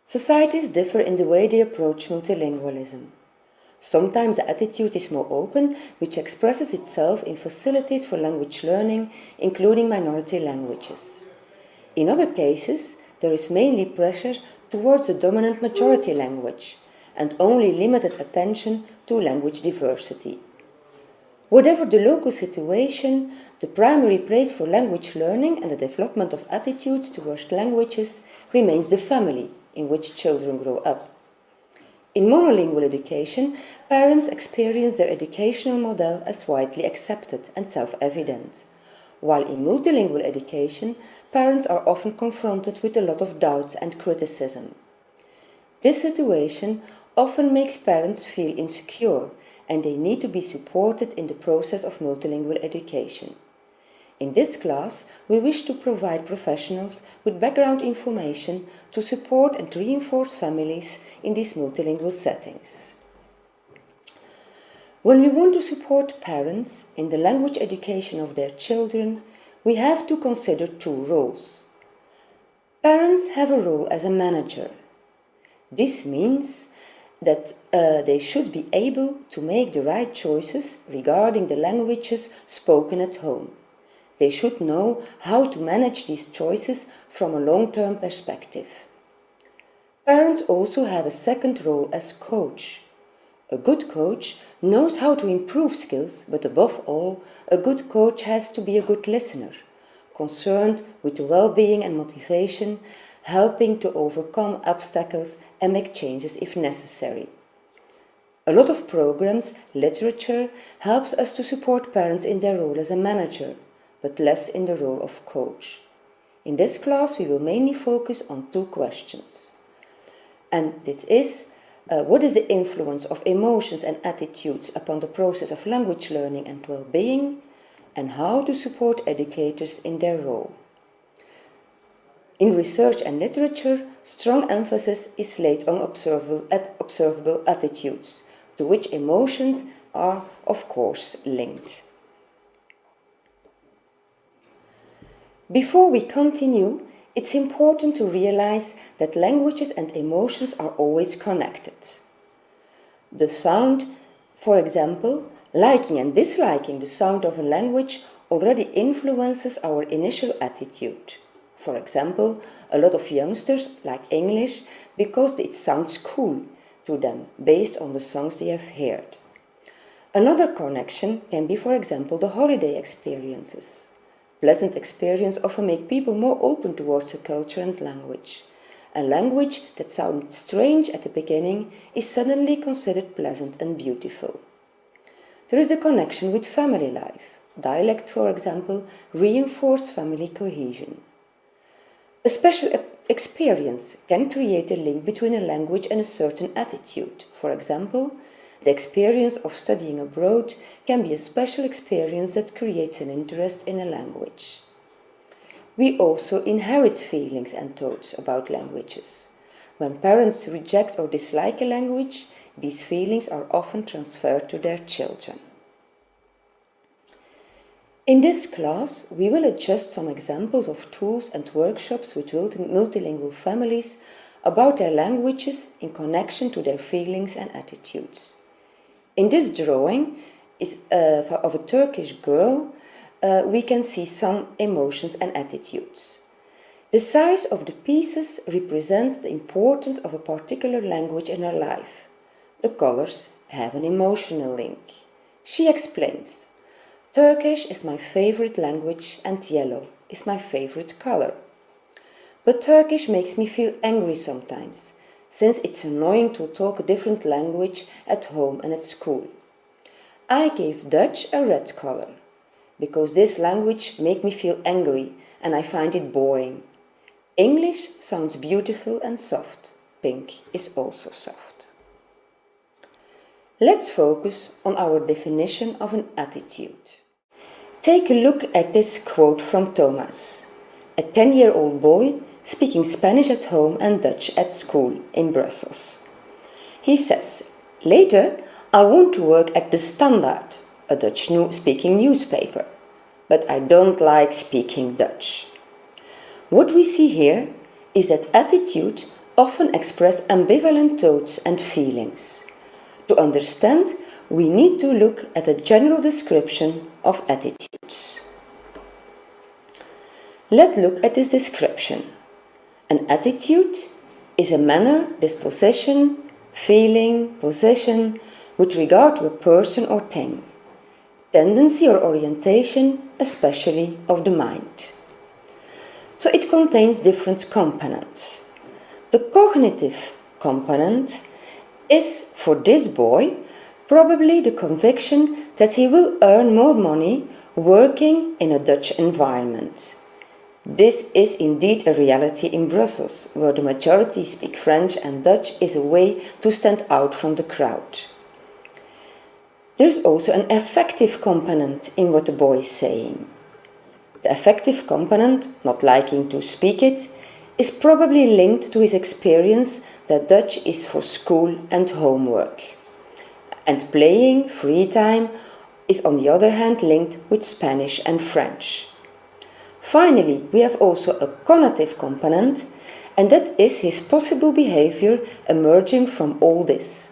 Societies differ in the way they approach multilingualism. Sometimes the attitude is more open, which expresses itself in facilities for language learning, including minority languages. In other cases, there is mainly pressure towards the dominant majority language, and only limited attention to language diversity. Whatever the local situation, the primary place for language learning and the development of attitudes towards languages remains the family in which children grow up. In monolingual education, parents experience their educational model as widely accepted and self-evident, while in multilingual education, parents are often confronted with a lot of doubts and criticism. This situation often makes parents feel insecure, and they need to be supported in the process of multilingual education. In this class, we wish to provide professionals with background information to support and reinforce families in these multilingual settings. When we want to support parents in the language education of their children, we have to consider two roles. Parents have a role as a manager. This means that they should be able to make the right choices regarding the languages spoken at home. They should know how to manage these choices from a long-term perspective. Parents also have a second role as coach. A good coach knows how to improve skills, but above all, a good coach has to be a good listener, concerned with the well-being and motivation, helping to overcome obstacles and make changes if necessary. A lot of programs, literature, helps us to support parents in their role as a manager, but less in the role of coach. In this class, we will mainly focus on two questions. And this is, what is the influence of emotions and attitudes upon the process of language learning and well-being, and how to support educators in their role. In research and literature, strong emphasis is laid on observable attitudes, to which emotions are, of course, linked. Before we continue, it's important to realize that languages and emotions are always connected. The sound, for example, liking and disliking the sound of a language already influences our initial attitude. For example, a lot of youngsters like English because it sounds cool to them based on the songs they have heard. Another connection can be, for example, the holiday experiences. Pleasant experiences often make people more open towards a culture and language. A language that sounds strange at the beginning is suddenly considered pleasant and beautiful. There is the connection with family life. Dialects, for example, reinforce family cohesion. A special experience can create a link between a language and a certain attitude. For example, the experience of studying abroad can be a special experience that creates an interest in a language. We also inherit feelings and thoughts about languages. When parents reject or dislike a language, these feelings are often transferred to their children. In this class, we will adjust some examples of tools and workshops with multilingual families about their languages in connection to their feelings and attitudes. In this drawing of a Turkish girl, we can see some emotions and attitudes. The size of the pieces represents the importance of a particular language in her life. The colors have an emotional link. She explains, "Turkish is my favorite language and yellow is my favorite color. But Turkish makes me feel angry sometimes, since it's annoying to talk a different language at home and at school. I gave Dutch a red color, because this language makes me feel angry and I find it boring. English sounds beautiful and soft. Pink is also soft." Let's focus on our definition of an attitude. Take a look at this quote from Thomas, a 10-year-old boy speaking Spanish at home and Dutch at school in Brussels. He says, "Later, I want to work at the Standaard, a Dutch-speaking newspaper, but I don't like speaking Dutch." What we see here is that attitude often express ambivalent thoughts and feelings. To understand, we need to look at a general description of attitudes. Let's look at this description. An attitude is a manner, disposition, feeling, position with regard to a person or thing, tendency or orientation, especially of the mind. So it contains different components. The cognitive component is, for this boy, probably the conviction that he will earn more money working in a Dutch environment. This is indeed a reality in Brussels, where the majority speak French and Dutch is a way to stand out from the crowd. There's also an affective component in what the boy is saying. The affective component, not liking to speak it, is probably linked to his experience that Dutch is for school and homework. And playing, free time, is on the other hand linked with Spanish and French. Finally, we have also a connotative component, and that is his possible behavior emerging from all this.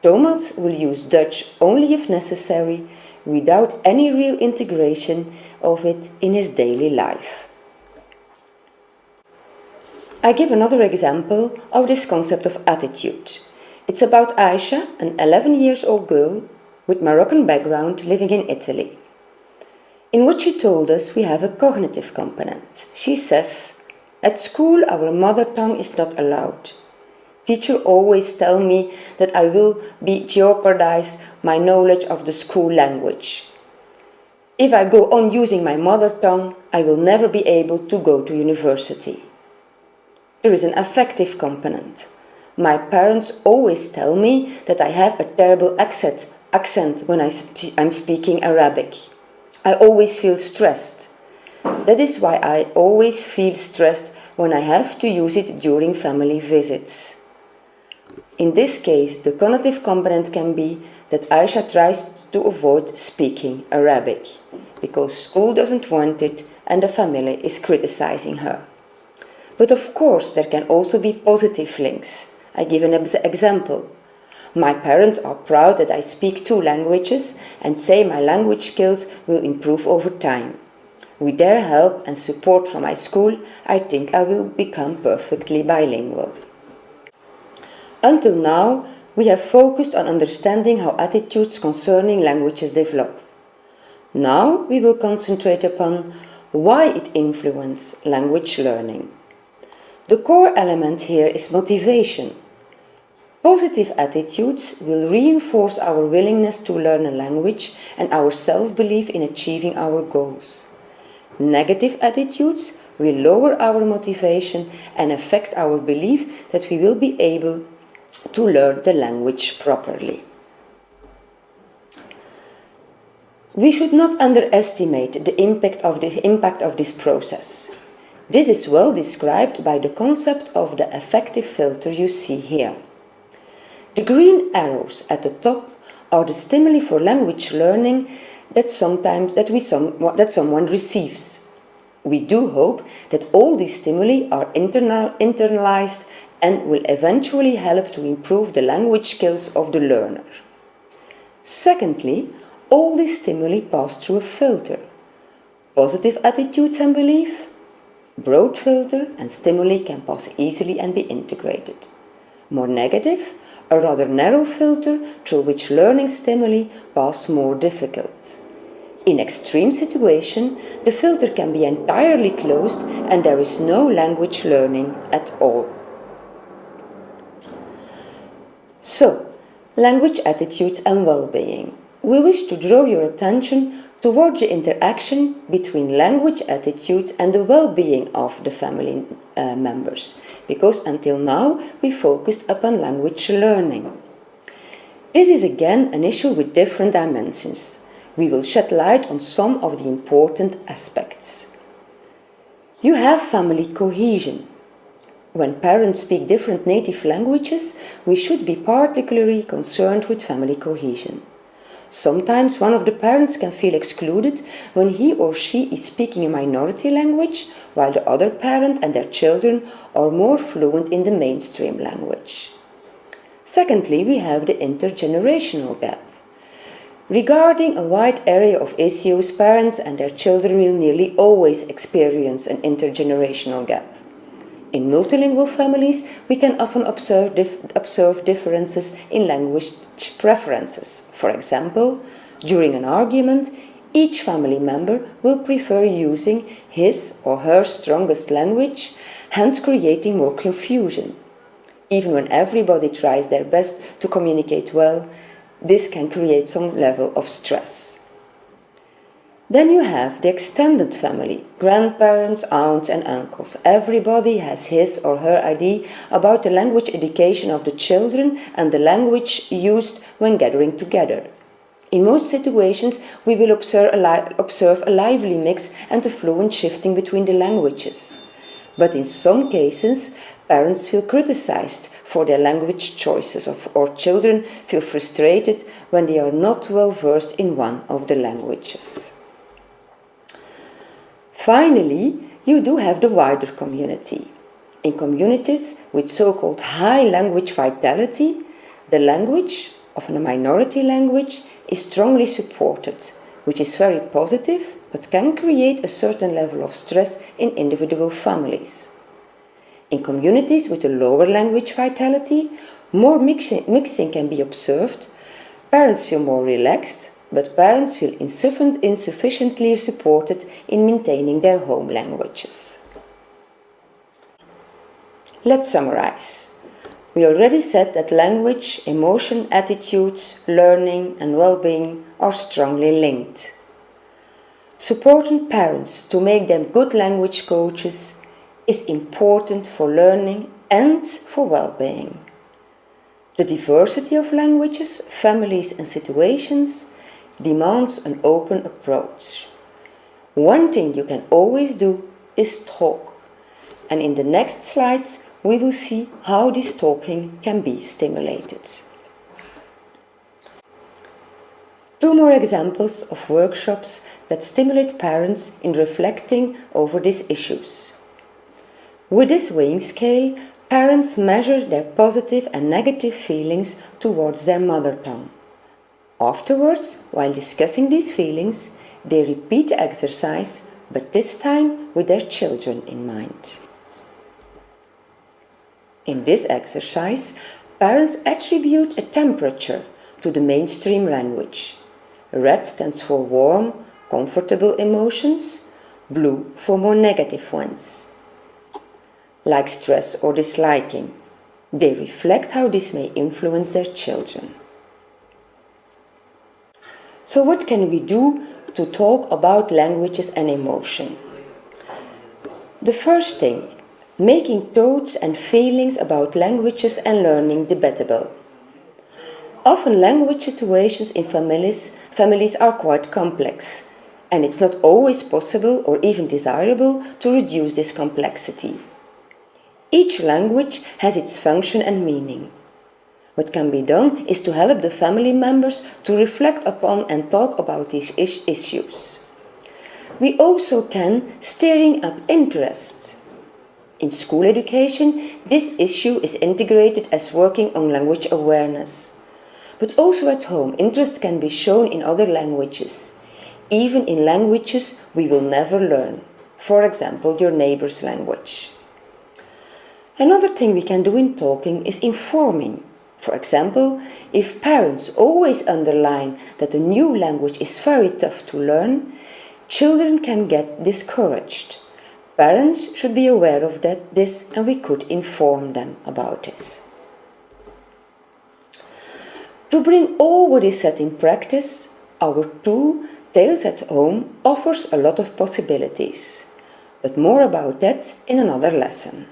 Thomas will use Dutch only if necessary, without any real integration of it in his daily life. I give another example of this concept of attitude. It's about Aisha, an 11-year-old girl with Moroccan background living in Italy. In what she told us, we have a cognitive component. She says, "At school, our mother tongue is not allowed. Teacher always tell me that I will be jeopardize my knowledge of the school language. If I go on using my mother tongue, I will never be able to go to university." There is an affective component. My parents always tell me that I have a terrible accent when I'm speaking Arabic. I always feel stressed. That is why I always feel stressed when I have to use it during family visits. In this case, the connotative component can be that Aisha tries to avoid speaking Arabic because school doesn't want it and the family is criticizing her. But of course, there can also be positive links. I give an example. My parents are proud that I speak 2 languages and say my language skills will improve over time. With their help and support from my school, I think I will become perfectly bilingual. Until now, we have focused on understanding how attitudes concerning languages develop. Now we will concentrate upon why it influences language learning. The core element here is motivation. Positive attitudes will reinforce our willingness to learn a language and our self-belief in achieving our goals. Negative attitudes will lower our motivation and affect our belief that we will be able to learn the language properly. We should not underestimate the impact of this process. This is well described by the concept of the affective filter you see here. The green arrows at the top are the stimuli for language learning that someone receives. We do hope that all these stimuli are internalized and will eventually help to improve the language skills of the learner. Secondly, all these stimuli pass through a filter. Positive attitudes and belief, broad filter, and stimuli can pass easily and be integrated. More negative, a rather narrow filter through which learning stimuli pass more difficult. In extreme situation, the filter can be entirely closed and there is no language learning at all. So, language attitudes and well-being. We wish to draw your attention towards the interaction between language attitudes and the well-being of the family members, because until now we focused upon language learning. This is again an issue with different dimensions. We will shed light on some of the important aspects. You have family cohesion. When parents speak different native languages, we should be particularly concerned with family cohesion. Sometimes one of the parents can feel excluded when he or she is speaking a minority language, while the other parent and their children are more fluent in the mainstream language. Secondly, we have the intergenerational gap. Regarding a wide area of issues, parents and their children will nearly always experience an intergenerational gap. In multilingual families, we can often observe differences in language preferences. For example, during an argument, each family member will prefer using his or her strongest language, hence creating more confusion. Even when everybody tries their best to communicate well, this can create some level of stress. Then you have the extended family, grandparents, aunts and uncles. Everybody has his or her idea about the language education of the children and the language used when gathering together. In most situations, we will observe a lively mix and a fluent shifting between the languages. But in some cases, parents feel criticized for their language choices, or children feel frustrated when they are not well versed in one of the languages. Finally, you do have the wider community. In communities with so-called high language vitality, the language, often a minority language, is strongly supported, which is very positive but can create a certain level of stress in individual families. In communities with a lower language vitality, more mixing can be observed. Parents feel more relaxed, but parents feel insufficiently supported in maintaining their home languages. Let's summarize. We already said that language, emotion, attitudes, learning and well-being are strongly linked. Supporting parents to make them good language coaches is important for learning and for well-being. The diversity of languages, families and situations demands an open approach. One thing you can always do is talk, and in the next slides we will see how this talking can be stimulated. Two more examples of workshops that stimulate parents in reflecting over these issues. With this weighing scale, parents measure their positive and negative feelings towards their mother tongue. Afterwards, while discussing these feelings, they repeat the exercise, but this time with their children in mind. In this exercise, parents attribute a temperature to the mainstream language. Red stands for warm, comfortable emotions, blue for more negative ones, like stress or disliking. They reflect how this may influence their children. So what can we do to talk about languages and emotion? The first thing, making thoughts and feelings about languages and learning debatable. Often language situations in families are quite complex, and it's not always possible or even desirable to reduce this complexity. Each language has its function and meaning. What can be done is to help the family members to reflect upon and talk about these issues. We also can steering up interest. In school education, this issue is integrated as working on language awareness. But also at home, interest can be shown in other languages, even in languages we will never learn. For example, your neighbor's language. Another thing we can do in talking is informing. For example, if parents always underline that a new language is very tough to learn, children can get discouraged. Parents should be aware of this, and we could inform them about this. To bring all what is said in practice, our tool, Tales at Home, offers a lot of possibilities. But more about that in another lesson.